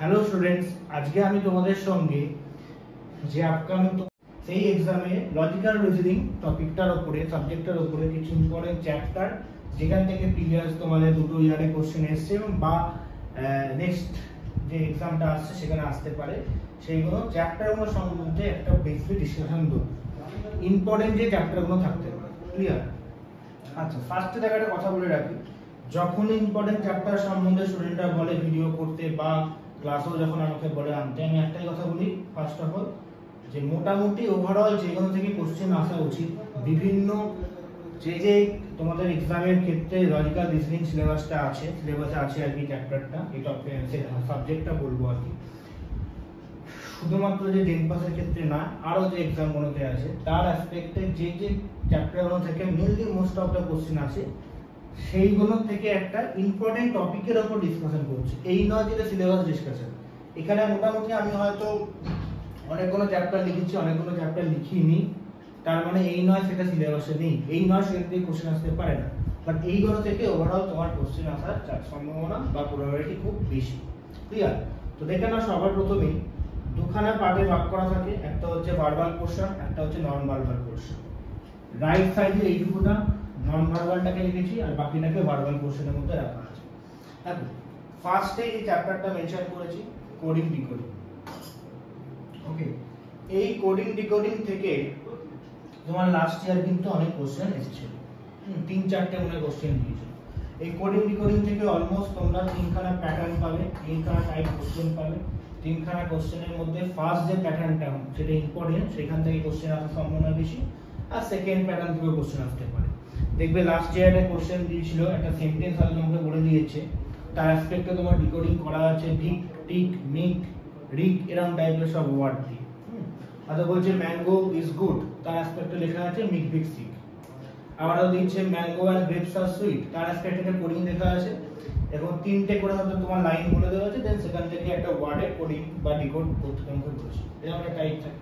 Hello students, আজকে আমি তোমাদের সঙ্গে যে আপকামিং সেই এক্সামে লজিক্যাল রিজনিং টপিকটার উপরে সাবজেক্টটার উপরে কিছু ইম্পর্টেন্ট চ্যাপ্টার যেখান থেকে প্রিভিয়াস তোমাদের দুটো ইয়ারে কোশ্চেন এসেছে বা নেক্সট যে এক্সামটা আসছে সেখানে আসতে পারে, সেইগুলো চ্যাপ্টারগুলো সম্বন্ধে একটা বেসিক ডিসকাশন দেবো। ইম্পর্টেন্ট যে চ্যাপ্টারগুলো থাকতে পারে, ক্লিয়ার? আচ্ছা, ফার্স্টে দেখা একটা কথা বলে রাখি, যখন ইম্পর্টেন্ট চ্যাপ্টার সম্বন্ধে স্টুডেন্টরা বলে ভিডিও করতে বা ক্লাসেও যখন আমাকে বলে আনতে, আমি একটাই কথা বলি, ফার্স্ট অফ অল যে মোটামুটি ওভারঅল যেগুলো থেকে কোশ্চেন আসা উচিত, বিভিন্ন যে তোমাদের এক্সামের ক্ষেত্রে লজিক্যাল রিজনিং সিলেবাসে আছে আর কি চ্যাপ্টারটা, এই সাবজেক্টটা বলবো আর কি, শুধুমাত্র যে 10 পাসের ক্ষেত্রে না, আরো যে এক্সামগুলোতে আছে তার অ্যাসপেক্টে যে চ্যাপ্টারগুলো থেকে mainly most of the question আছে সেইগুলো থেকে একটা ইম্পর্টেন্ট টপিকের উপর ডিসকাশন করছি। এই নয় যেটা সিলেবাস ডিসকাশন। এখানে মোটামুটি আমি হয়তো অনেকগুলো চ্যাপ্টার লিখেছি, অনেকগুলো চ্যাপ্টার লিখিনি, তার মানে এই নয় সেটা সিলেবাসে নেই, এই নয় সেটা থেকে কোশ্চেন আসতে পারে না, বাট এইগুলো থেকে ওভারঅল তোমার কোশ্চেন আসার সম্ভাবনা বা প্রবাবিলিটি খুব বেশি। ক্লিয়ার? তো দেখে নাও, সবার প্রথমেই দুখানা পার্টে ভাগ করা থাকে, একটা হচ্ছে ভার্বাল পোরশন, একটা হচ্ছে নন ভার্বাল পোরশন। রাইট সাইডে এইটুকুটা নন ভার্বালটাকে লিখেছি আর বাকিটাকে ভার্বাল পোরশনের মধ্যে রাখা আছে। দেখো, ফার্স্টে এই চ্যাপ্টারটা মেনশন করেছি কোডিং ডিকোডিং। ওকে, এই কোডিং ডিকোডিং থেকে তোমার লাস্ট ইয়ার কিন্তু অনেক কোশ্চেন এসেছিল, 3-4টে মনে কোশ্চেন দিয়েছিল। এই কোডিং ডিকোডিং থেকে অলমোস্ট তোমরা 3খানা প্যাটার্ন পাবে, 3খানা টাইপ কোশ্চেন পাবে। 3খানা কোশ্চেনের মধ্যে ফার্স্ট যে প্যাটার্নটা সেটা ইম্পর্টেন্ট, সেখান থেকে কোশ্চেন আসার সম্ভাবনা বেশি, আর সেকেন্ড প্যাটার্ন থেকে কোশ্চেন আসতে পারে। দেখবে লাস্ট ইয়ারে কোশ্চেন দিয়েছিল, একটা সেন্টেন্স আগে তোমাকে বলে দিয়েছে, তার অ্যাসপেক্টে তোমার ডিকোডিং করা আছে ভিক, টিক, মিক, রিক এরকম টাইপের সব ওয়ার্ড দিয়ে। আবার বলছে ম্যাঙ্গো ইজ গুড, তার অ্যাসপেক্টে লেখা আছে মিক, ভিক, সিক। আবারও দিচ্ছে ম্যাঙ্গো এন্ড গ্রেপস আর সুইট, তার অ্যাসপেক্টে কোডিং লেখা আছে। এখন 3টে করে হয়তো তোমার লাইন বলে দেওয়া আছে, দেন সেখান থেকে একটা ওয়ার্ডে কোডিং বা ডিকোড করতে তোমাকে বলেছে। এরকম একটা টাইপ থাকে।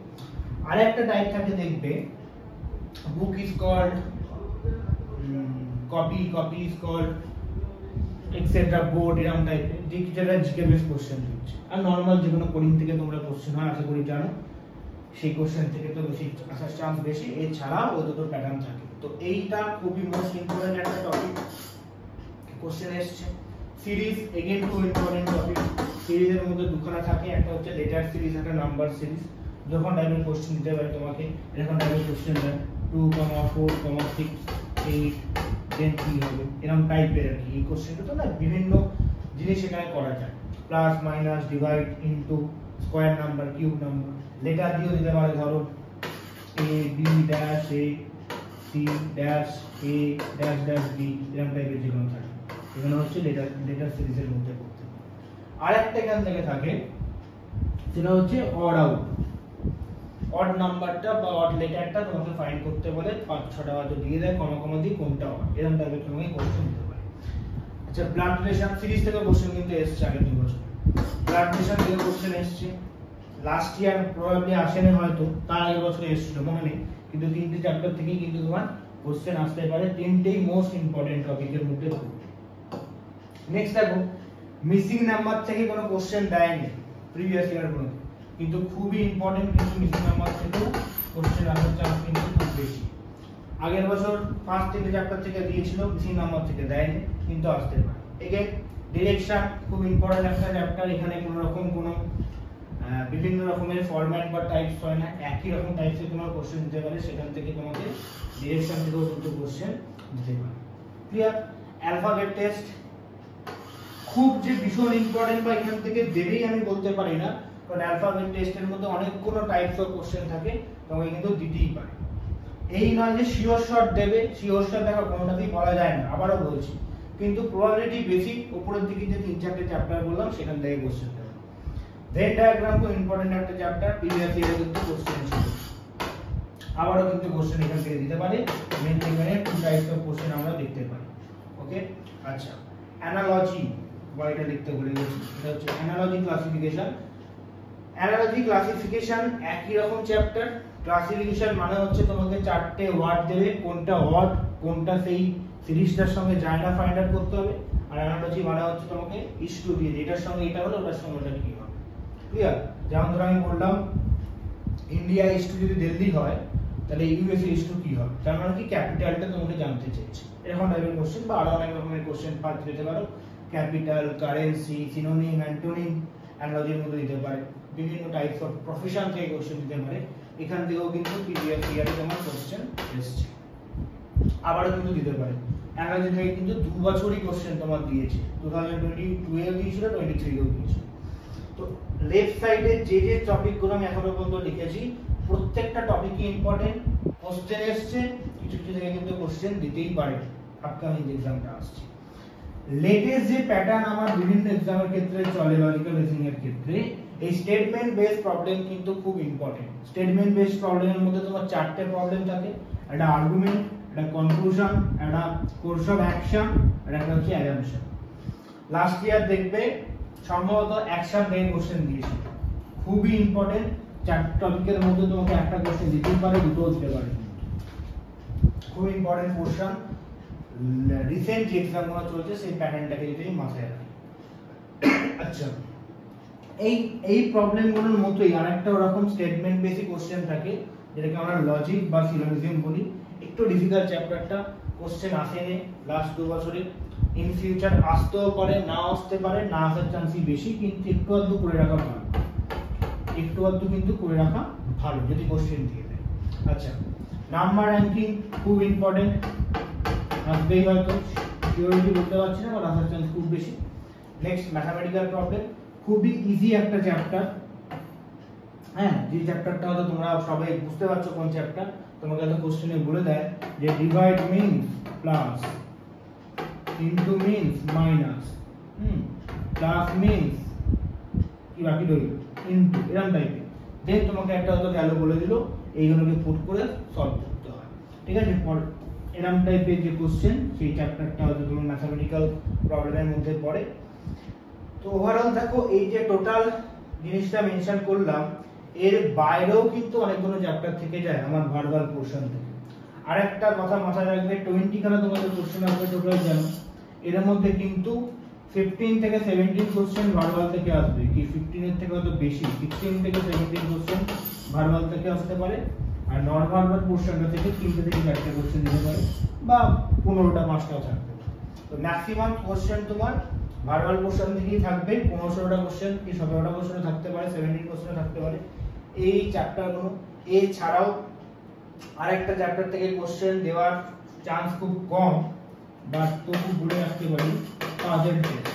আর একটা টাইপ থাকে, দেখবে book is called, copy is called, etcetera, board, এরকম টাইপের যে যেটা জিকে বেস কোশ্চেন দিচ্ছে। আর নরমাল যে কোনো কোডিং থেকে তোমরা কোশ্চেন হয় আশা করি জানো, সেই কোশ্চেন থেকে তো বেশি আসার চান্স বেশি। এছাড়াও ওই দুটো প্যাটার্ন থাকে। তো এইটা খুবই মোস্ট ইম্পর্টেন্ট একটা টপিক, কোশ্চেন এসছে। Series again two important topic. সিরিজের মধ্যে দুখানা থাকে, একটা হচ্ছে লেটার সিরিজ, একটা নাম্বার সিরিজ। যখন টাইপের কোশ্চেন দিতে পারে তোমাকে, এরকম টাইপের কোশ্চেন দেয় 2, 4, 6, 8, দেন কি হবে, এরকম টাইপের আর কি। এই কোশ্চেনটা তো না বিভিন্ন জিনিস এখানে করা যায়, plus minus, divide, into, square number, cube number. Letter দিয়েও দিতে পারে, ধরো A B dash A, C dash A dash dash B, এরকম টাইপের যেগুলো থাকে এখানে হচ্ছে লেটার সিরিজের মধ্যে করতে পারে। আর একটা এখান থেকে থাকে, সেটা হচ্ছে অড আউট। অড নাম্বারটা বা অড লেটারটা তোমাকে ফাইন্ড করতে বলে, 5-6টা হয়তো দিয়ে দেয়, কমা দিয়ে কোনটা অড, এরকম টাইপের তোমাকে কোশ্চেন দিতে পারে। আচ্ছা, ব্লাড রিলেশন সিরিজ থেকে কোশ্চেন কিন্তু এসেছে আগে 2 বছর। ব্লাড রিলেশন থেকে কোশ্চেন এসেছে লাস্ট ইয়ার, প্রবাবলি আসেনি হয়তো, তার আগের বছর এসেছিল মনে নেই, কিন্তু 3টে চ্যাপ্টার থেকেই কিন্তু তোমার কোশ্চেন আসতে পারে। 3টেই মোস্ট ইম্পর্টেন্ট টপিকের মধ্যে পড়বে। নেক্সট দেখো, মিসিং নাম্বার থেকে কোনো কোশ্চেন দেয়নি প্রিভিয়াস ইয়ার গুলো, কিন্তু খুবই ইম্পর্টেন্ট, কিন্তু মিসিং নাম্বার থেকেও কোশ্চেন আসার চান্স কিন্তু খুব বেশি। আগের বছর ফার্স্ট 3টে চ্যাপ্টার থেকে দিয়েছিল, মিসিং নাম্বার থেকে দেয়নি, কিন্তু আসতে পারে। এগেইন ডিরেকশন খুব ইম্পর্টেন্ট একটা চ্যাপ্টার, এখানে কোনো রকম কোনো বিভিন্ন রকমের ফরম্যাট বা টাইপস হয় না, একই রকম টাইপসের তোমার কোশ্চেন দিতে পারে, সেখান থেকে তোমাকে ডিরেকশন থেকেও দুটো কোশ্চেন দিতে পারে। ক্লিয়ার? অ্যালফাবেট টেস্ট খুব যে ভীষণ ইম্পর্টেন্ট বা এখান থেকে দেবেই আমি বলতে পারি না, কারণ অ্যালফাবেট টেস্টের মধ্যে অনেকগুলো টাইপস অফ কোশ্চেন থাকে, তোমাকে কিন্তু দিতেই পারে। এই নয় যে শিওর শট দেবে, শিওর শট দেখা কোনোটাতেই বলা যায় না, আবারও বলছি, কিন্তু প্রবাবিলিটি বেশি উপরের দিকে যে 3-4টে চ্যাপ্টার বললাম সেখান থেকে কোশ্চেন দেবে। ভেন ডায়াগ্রাম খুব ইম্পর্টেন্ট একটা চ্যাপ্টার, প্রিভিয়াস ইয়ারে কিন্তু কোশ্চেন ছিল, আবারও কিন্তু কোশ্চেন এখান থেকে দিতে পারে। মেন এখানে 2 টাইপস অফ কোশ্চেন আমরা দেখতে পাই। ওকে, আচ্ছা, অ্যানালজি বা এটা লিখতে ভুলে গেছি, এটা হচ্ছে অ্যানালজি ক্লাসিফিকেশন। অ্যানালজি ক্লাসিফিকেশন একই রকম চ্যাপ্টার। ক্লাসিফিকেশন মানে হচ্ছে তোমাকে 4টে ওয়ার্ড দেবে, কোনটা অড, কোনটা সেই সিরিজটার সঙ্গে যায় না ফাইন্ড আউট করতে হবে। আর অ্যানালজি মানে হচ্ছে তোমাকে ইস্যু দিয়ে, এটার সঙ্গে এটা হলো, ওটার সঙ্গে ওটা কি হবে। ক্লিয়ার? যেমন ধরো আমি বললাম ইন্ডিয়া ইস্টু যদি দিল্লি হয় তাহলে ইউএসএ ইস্টু কি হবে, তার মানে কি ক্যাপিটালটা তোমাকে জানতে চেয়েছে, এরকম টাইপের কোশ্চেন বা আরো অনেক রকমের কোশ্চেন পার্ট দিতে পারো। ক্যাপিটাল, কারেন্সি, সিনোনিম, অ্যান্টোনিম, অ্যানালজির মধ্যে দিতে পারে, বিভিন্ন টাইপস অফ প্রফেশন থেকে কোশ্চেন দিতে পারে। এখান থেকেও কিন্তু প্রিভিয়াস ইয়ারে তোমার কোশ্চেন এসেছে, আবারও কিন্তু দিতে পারে। অ্যানালজি থেকে কিন্তু 2 বছরই কোশ্চেন তোমার দিয়েছে, 2022 এও দিয়েছিল, 23 এও দিয়েছিল। তো লেফট সাইডে যে যে টপিকগুলো আমি এখনো পর্যন্ত লিখেছি প্রত্যেকটা টপিকই ইম্পর্টেন্ট, কোশ্চেন এসছে, কিছু কিছু থেকে কিন্তু কোশ্চেন দিতেই পারে আপকামিং এক্সামটা আসছে। লেটেস্ট যে প্যাটার্ন আমার বিভিন্ন এক্সামের ক্ষেত্রে চলে, লজিক্যাল রিজনিং এর ক্ষেত্রে এই স্টেটমেন্ট বেসড প্রবলেম কিন্তু খুব ইম্পর্টেন্ট। স্টেটমেন্ট বেসড প্রবলেমের মধ্যে তোমার 4টে প্রবলেম থাকে, একটা আর্গুমেন্ট, একটা কনক্লুশন, একটা কোর্স অফ অ্যাকশন, আর একটা হচ্ছে অ্যাজাম্পশন। লাস্ট ইয়ার দেখবে সম্ভবত অ্যাকশন থেকে কোশ্চেন দিয়েছিল, খুবই ইম্পর্টেন্ট। 4 টপিকের মধ্যে তোমাকে একটা কোশ্চেন দিতেই পারে, দুটোও দিতে পারে, খুব ইম্পর্টেন্ট কোশ্চেন। রিসেন্ট যে এক্সামগুলো চলছে সেই প্যাটার্নটাকে যদি মাথায় রাখি। আচ্ছা, এই প্রবলেমগুলোর মতোই আরেকটা ওরকম স্টেটমেন্ট বেসিক কোশ্চেন থাকে যেটাকে আমরা লজিক বা সিলোজিজম বলি। একটু ডিফিকাল্ট চ্যাপ্টারটা, কোশ্চেন আসেনি লাস্ট 2 বছরে, ইন ফিউচার আসতেও পারে, না আসতে পারে, না আসার চান্সই বেশি, কিন্তু একটু আধটু করে রাখা ভালো, একটু আধটু কিন্তু করে রাখা ভালো যদি কোশ্চেন দিয়ে দেয়। আচ্ছা, নাম্বার র্যাঙ্কিং খুব ইম্পর্টেন্ট, আসবেই হয়তো, সিওরিটি বলতে পারছি না, বাট আসার চান্স খুব বেশি। নেক্সট ম্যাথমেটিক্যাল প্রবলেম, খুবই ইজি একটা চ্যাপ্টার। হ্যাঁ, যে চ্যাপ্টারটা হয়তো তোমরা সবাই বুঝতে পারছো কোন চ্যাপ্টার, তোমাকে হয়তো কোশ্চেনে বলে দেয় যে divide means plus, into means minus, plus means কি বাকি রইল ইনটু, এরকম টাইপের। দেন তোমাকে একটা হয়তো ভ্যালু বলে দিল, এইগুলোকে পুট করে সলভ করতে হয়, ঠিক আছে? এরকম টাইপের যে কোশ্চেন, সেই চ্যাপ্টারটা হয়তো তোমার ম্যাথমেটিক্যাল প্রবলেমের মধ্যে পড়ে। তো ওভারঅল দেখো, এই যে টোটাল জিনিসটা মেনশন করলাম, এর বাইরেও কিন্তু অনেকগুলো চ্যাপ্টার থেকে যায় আমার ভার্বাল পোরশন থেকে। আরেকটা কথা মাথায় রাখবে, 20 খানা তোমাদের কোশ্চেন আসবে টোটাল, জানো এর মধ্যে কিন্তু 15 থেকে 17 কোশ্চেন ভার্বাল থেকে আসবে, কি 15 এর থেকে হয়তো বেশি, 16 থেকে 17 কোশ্চেন ভার্বাল থেকে আসতে পারে। আর নন ভার্বাল পোরশনটা থেকে 3 থেকে 4টে কোশ্চেন দিতে পারে, বা 15টা 5টাও থাকবে। তো ম্যাক্সিমাম কোশ্চেন তোমার ভার্বাল পোরশন থেকেই থাকবে, 15টা কোশ্চেন কি 17টা কোশ্চেন থাকতে পারে, 17 কোশ্চেন থাকতে পারে এই চ্যাপ্টারগুলো। এছাড়াও আরেকটা চ্যাপ্টার থেকে কোশ্চেন দেওয়ার চান্স খুব কম, বাট তবু বলে রাখতে পারি, পাজল টেস্ট।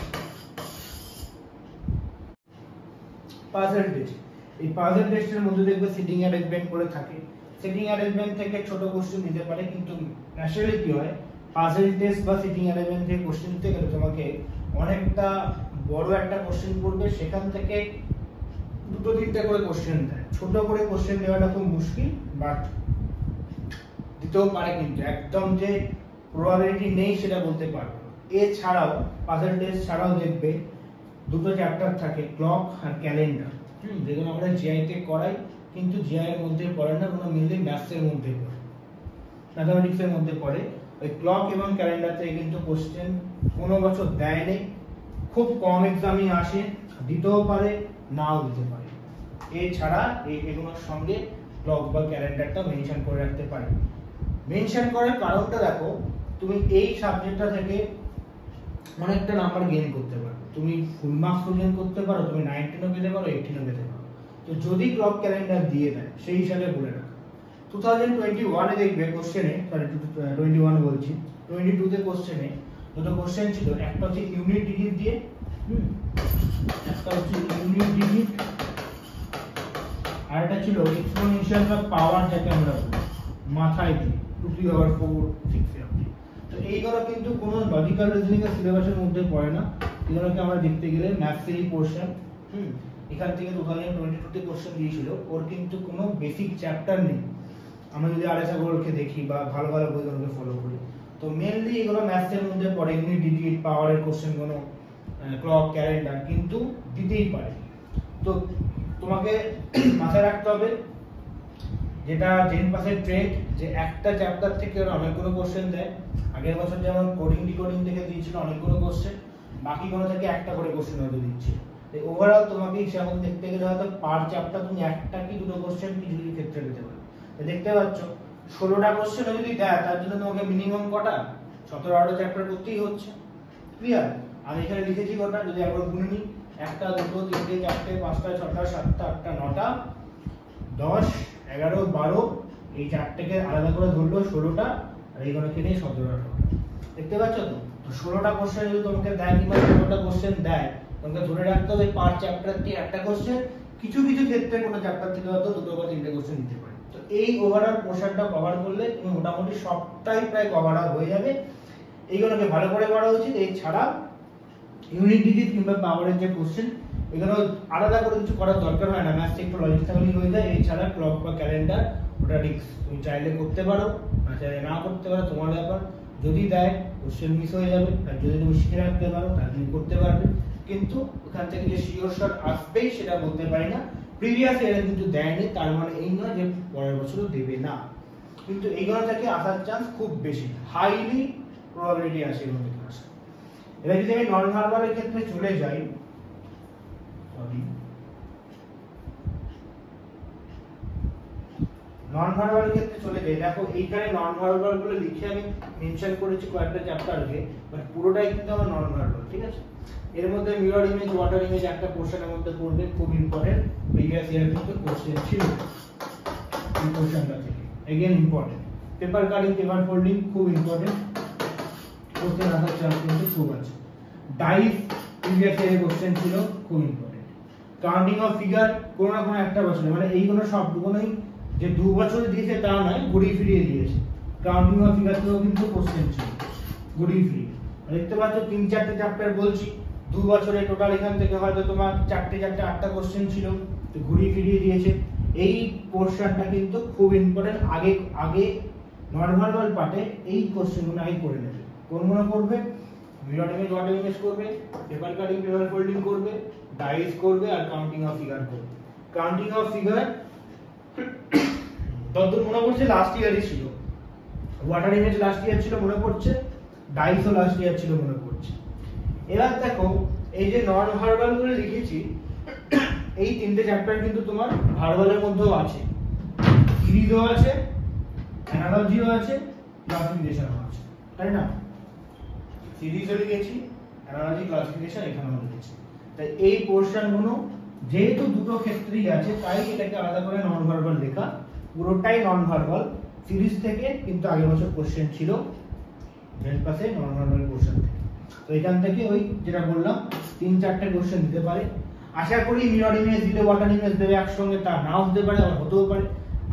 পাজল টেস্ট, এই পাজল টেস্টের মধ্যে দেখবে সিটিং অ্যারেঞ্জমেন্ট করে থাকে, সিটিং অ্যারেঞ্জমেন্ট থেকে ছোট কোশ্চেন দিতে পারে, কিন্তু ন্যাচারালি কি হয়, পাজল টেস্ট বা সিটিং অ্যারেঞ্জমেন্ট থেকে কোশ্চেন দিতে গেলে তোমাকে অনেকটা বড় একটা কোশ্চেন করবে, সেখান থেকে 2-3টা করে কোশ্চেন দেয়। ছোট করে কোশ্চেন দেওয়াটা খুব মুশকিল, বাট দিতেও পারে, কিন্তু একদম যে প্রবাবিলিটি নেই সেটা বলতে পারবো না। এছাড়াও পাজল টেস্ট ছাড়াও দেখবে 2টো চ্যাপ্টার থাকে, ক্লক আর ক্যালেন্ডার, যেগুলো আমরা জিআই তে করাই, কিন্তু জিআই এর মধ্যে পড়ে না, কোনো মেনলি ম্যাথসের মধ্যে পড়ে, ম্যাথমেটিক্স এর মধ্যে পড়ে। ওই ক্লক এবং ক্যালেন্ডার থেকে কিন্তু কোশ্চেন কোনো বছর দেয়নি, খুব কম এক্সামই আসে, দিতেও পারে, নাও দিতে পারে। এছাড়া এগুলোর সঙ্গে ক্লক বা ক্যালেন্ডারটা মেনশন করে রাখতে পারে। মেনশন করার কারণটা দেখো, তুমি এই সাবজেক্টটা থেকে অনেকটা নাম্বার গেইন করতে পারো, তুমি ফুল মার্কস গেইন করতে পারো, তুমি 19ও পেতে পারো, 18ও পেতে পারো। তো যদি ক্লক ক্যালেন্ডার দিয়ে দেয় সেই হিসাবে বলে রাখো। 2021 এ দেখবে কোশ্চেনে, সরি 21 বলছি, 22 তে কোশ্চেনে দুটো কোশ্চেন ছিল, একটা হচ্ছে ইউনিট ডিজিট দিয়ে, একটা হচ্ছে ইউনিট ডিজিট, আর একটা ছিল এক্সপোনেনশিয়াল বা পাওয়ার, যাকে আমরা বলি মাথায় দিয়ে 2^4 6 এরকম। তো এইগুলো কিন্তু কোনো লজিক্যাল রিজনিং এর সিলেবাসের মধ্যে পড়ে না, এগুলোকে আমরা দেখতে গেলে ম্যাথসেরই পোরশন। এখান থেকে 2022 তে কোশ্চেন দিয়েছিল, ওর কিন্তু কোনো বেসিক চ্যাপ্টার নেই। আমরা যদি আরএসআইগুলোকে দেখি বা ভালো ভালো বইগুলোকে ফলো করি, তো মেইনলি এগুলো ম্যাথসের মধ্যে পড়ে, ইউনিট ডিজিট, পাওয়ারের কোশ্চেন, কোনো ক্লক ক্যালেন্ডার কিন্তু দিতেই পারে। তো তোমাকে মাথায় রাখতে হবে, যেটা জেন পাসের ট্রেন্ড, যে একটা চ্যাপ্টার থেকে ওরা অনেকগুলো কোশ্চেন দেয়। আগের বছর যেমন কোডিং ডিকোডিং থেকে দিয়েছিল অনেকগুলো কোশ্চেন, বাকিগুলো থেকে একটা করে কোশ্চেন হয়তো দিচ্ছে। ওভারঅল তোমাকে সেরকম দেখতে গেলে হয়তো পার চ্যাপ্টার তুমি একটা কি দুটো কোশ্চেন কিছু কিছু ক্ষেত্রে পেতে পারো। তো দেখতে পাচ্ছ 16টা কোশ্চেন যদি দেয় তার জন্য তোমাকে মিনিমাম কটা 17-18 চ্যাপ্টার করতেই হচ্ছে। ক্লিয়ার? আমি এখানে লিখেছি কটা যদি একবার গুনে নিই, 1 2 3 4 5 6 7 8 9 10 11 12, এই চারটেকে আলাদা করে ধরলো 16টা, আর এইগুলোকে নিয়ে 17-18টা। দেখতে পাচ্ছ তো? তো 16টা কোশ্চেন যদি তোমাকে দেয় কিংবা 17টা কোশ্চেন দেয়, তোমাকে ধরে রাখতে হবে পার চ্যাপ্টার থেকে একটা কোশ্চেন, কিছু কিছু ক্ষেত্রে কোনো চ্যাপ্টার থেকে হয়তো দুটো বা তিনটে কোশ্চেন দিতে পারে। তো এই ওভারঅল পোর্শনটা কভার করলে তুমি মোটামুটি সবটাই প্রায় কভার আপ হয়ে যাবে। এইগুলোকে ভালো করে পড়া উচিত। এছাড়া ইউনিট ডিজিট কিংবা পাওয়ারের যে কোশ্চেন, এগুলো আলাদা করে কিছু করার দরকার হয় না, ম্যাথস একটু লজিক থাকলেই হয়ে যায়। এছাড়া ক্লক বা ক্যালেন্ডার ওটা রিস্ক, তুমি চাইলে করতে পারো, না চাইলে না করতে পারো, তোমার ব্যাপার। যদি দেয় কোশ্চেন মিস হয়ে যাবে, আর যদি তুমি শিখে রাখতে পারো তাহলে তুমি করতে পারবে। কিন্তু ওখান থেকে যে শিওর শট আসবেই সেটা বলতে পারি না। প্রিভিয়াস ইয়ারে কিন্তু দেয়নি তার মানে এই নয় যে পরের বছরও দেবে না, কিন্তু এইগুলো থেকে আসার চান্স খুব বেশি, হাইলি প্রবাবিলিটি আছে এগুলো থেকে আসার। এবার যদি আমি নন ভার্বালের ক্ষেত্রে চলে যাই, নন ভার্বালের ক্ষেত্রে চলে যাই, দেখো এইখানে নন ভার্বাল বলে লিখে আমি মেনশন করেছি কয়েকটা চ্যাপ্টারকে, বাট পুরোটাই কিন্তু আমার নন ভার্বাল। ঠিক আছে? এর মধ্যে মিরর ইমেজ, ওয়াটার ইমেজ একটা পোরশনের মধ্যে পড়বে, খুব ইম্পর্টেন্ট। প্রিভিয়াস ইয়ার কিন্তু কোশ্চেন ছিল এই পোরশনটা থেকে, again important. Paper cutting, paper folding খুব ইম্পর্টেন্ট, কোশ্চেন আসার চান্স কিন্তু খুব আছে। ডাইস প্রিভিয়াস ইয়ারে কোশ্চেন ছিল, খুব ইম্পর্টেন্ট। কাউন্টিং অফ ফিগার কোনো না কোনো একটা বছরে, মানে এইগুলো সবগুলোই যে 2 বছর দিয়েছে তা নয়, ঘুরিয়ে ফিরিয়ে দিয়েছে। কাউন্টিং অফ ফিগার থেকেও কিন্তু কোশ্চেন ছিল, ঘুরিয়ে ফিরিয়ে। দেখতে পাচ্ছ 3-4টে চ্যাপ্টার বলছি, 2 বছরে টোটাল এখান থেকে হয়তো তোমার 4টে 8টা কোশ্চেন ছিল, তো ঘুরিয়ে ফিরিয়ে দিয়েছে। এই পোরশনটা কিন্তু খুব ইম্পর্টেন্ট। আগে নন ভার্বাল পার্টে এই কোশ্চেনগুলো আগে করে নেবে। কোনগুলো করবে? মিরর ইমেজ, ওয়াটার ইমেজ করবে, পেপার কাটিং, পেপার ফোল্ডিং করবে, ডাইস করবে, আর কাউন্টিং অফ ফিগার করবে। কাউন্টিং অফ ফিগার ততদূর মনে পড়ছে লাস্ট ইয়ারই ছিল, ওয়াটার ইমেজ লাস্ট ইয়ার ছিল মনে পড়ছে, ডাইসও লাস্ট ইয়ার ছিল মনে পড়ছে। এবার দেখো এই যে নন ভার্বাল গুলো লিখেছি, এই 3টে চ্যাপ্টার কিন্তু তোমার ভার্বালের মধ্যেও আছে, সিরিজও আছে, অ্যানালজিও আছে, ক্লাসিফিকেশনও আছে, তাই না? সিরিজও লিখেছি, অ্যানালজি, ক্লাসিফিকেশন এখানেও লিখেছি। তাই এই পোরশনগুলো যেহেতু দুটো ক্ষেত্রেই আছে, তাই এটাকে আলাদা করে নন ভার্বাল লেখা, পুরোটাই নন ভার্বাল। সিরিজ থেকে কিন্তু আগের বছর কোশ্চেন ছিল জেন পাসে নন ভার্বাল পোরশন থেকে। তো এখান থেকে ওই যেটা বললাম 3-4টে কোশ্চেন দিতে পারে। আশা করি মিরর ইমেজ দিলে ওয়াটার ইমেজ দেবে একসঙ্গে, তা নাও হতে পারে, আবার হতেও পারে।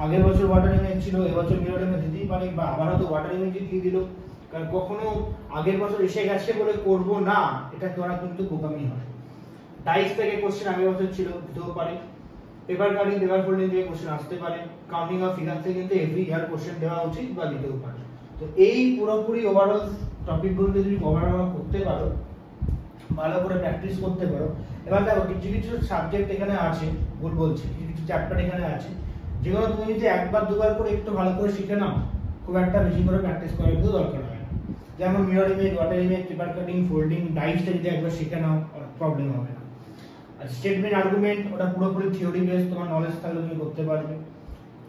আগের বছর ওয়াটার ইমেজ ছিল, এবছর মিরর ইমেজ দিতেই পারে, বা আবার হয়তো ওয়াটার ইমেজ দিয়ে দিল। কারণ কখনো আগের বছর এসে গেছে বলে করব না, এটা করা কিন্তু বোকামি হয়। ডাইস থেকে কোশ্চেন আগের বছর ছিল, দিতেও পারে। পেপার কাটিং, পেপার ফোল্ডিং থেকে কোশ্চেন আসতে পারে। কাউন্টিং অফ ফিগার থেকে কিন্তু এভরি ইয়ার কোশ্চেন দেওয়া উচিত বা দিতেও পারে। তো এই পুরোপুরি ওভারঅল টপিকগুলো যদি ওভারঅল করতে পারো, ভালো করে প্র্যাকটিস করতে পারো। এবার দেখো কিছু কিছু সাবজেক্ট এখানে আছে, ভুল বলছি, কিছু কিছু চ্যাপ্টার এখানে আছে যেগুলো তুমি যদি একবার দুবার করে একটু ভালো করে শিখে নাও, খুব একটা বেশি করে প্র্যাকটিস করার কিন্তু দরকার হয় না। যেমন mirror image, water image, paper cutting, folding, ডাইসটা যদি একবার শিখে নাও প্রবলেম হবে না। আর স্টেটমেন্ট, আর্গুমেন্ট ওটা পুরোপুরি থিওরি বেস, তোমার নলেজ থাকলে তুমি করতে পারবে।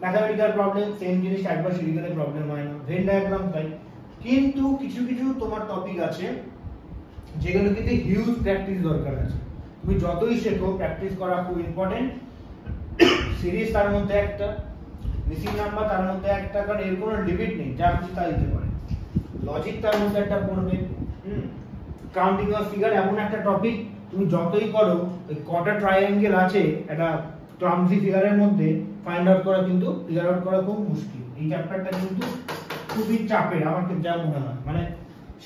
ম্যাথমেটিক্যাল প্রবলেম সেম জিনিস, একবার শিখে গেলে প্রবলেম হয় না। ভেন ডায়াগ্রাম তাই। কিন্তু কিছু কিছু তোমার টপিক আছে যেগুলো কিন্তু হিউজ প্র্যাকটিস দরকার আছে। তুমি যতই শেখো, প্র্যাকটিস করা খুব ইম্পর্টেন্ট। সিরিজ তার মধ্যে একটা, মিসিং নাম্বার তার মধ্যে একটা, কারণ এর কোনো লিমিট নেই, যা খুশি তা দিতে পারে। লজিক তার মধ্যে একটা পড়বে। কাউন্টিং অফ ফিগার এমন একটা টপিক, তুমি যতই করো, ওই কটা ট্রায়াঙ্গেল আছে একটা ক্লামজি ফিগারের মধ্যে ফাইন্ড আউট করা কিন্তু ফিগার আউট করা খুব মুশকিল। এই চ্যাপ্টারটা কিন্তু খুবই চাপের আমার যা মনে হয়, মানে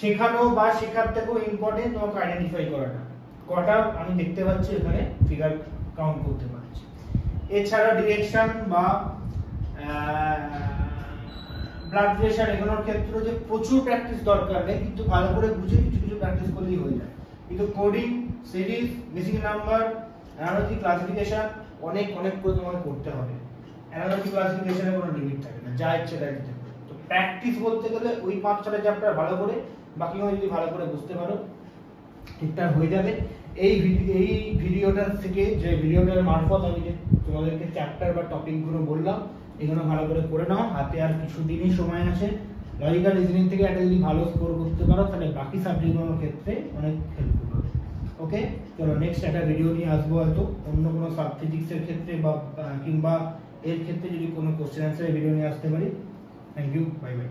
শেখানো বা শেখার থেকেও ইম্পর্টেন্ট তোমাকে আইডেন্টিফাই করাটা, কটা আমি দেখতে পাচ্ছি এখানে ফিগার কাউন্ট করতে পারছি। এছাড়া ডিরেকশন বা ব্লাড প্রেশার এগুলোর ক্ষেত্রে যে প্রচুর প্র্যাকটিস দরকার নেই, কিন্তু ভালো করে বুঝে কিছু কিছু প্র্যাকটিস করলেই হয়ে যায়। কিন্তু coding, series, missing number, analogy, classification অনেক অনেক করে তোমাকে করতে হবে। অ্যানালজি, ক্লাসিফিকেশনে কোনো লিমিট থাকে না, যা ইচ্ছে তাই দিতে পারো। তো প্র্যাকটিস বলতে গেলে ওই 5-6টা চ্যাপ্টার ভালো করে, বাকিগুলো যদি ভালো করে বুঝতে পারো ঠিকঠাক হয়ে যাবে। এই ভিডিওটার থেকে, যে ভিডিওটার মারফত আমি যে তোমাদেরকে চ্যাপ্টার বা টপিকগুলো বললাম, এগুলো ভালো করে করে নাও। হাতে আর কিছু দিনই সময় আছে। লজিক্যাল রিজনিং থেকে একটা যদি ভালো স্কোর করতে পারো তাহলে বাকি সাবজেক্টগুলোর ক্ষেত্রে অনেক হেল্পফুল হবে। ওকে, চলো নেক্সট একটা ভিডিও নিয়ে আসবো, হয়তো অন্য কোনো সাবজেক্টের ক্ষেত্রে বা কিংবা এর ক্ষেত্রে যদি কোনো কোশ্চেন আনসারের ভিডিও নিয়ে আসতে পারি। Thank you, bye by.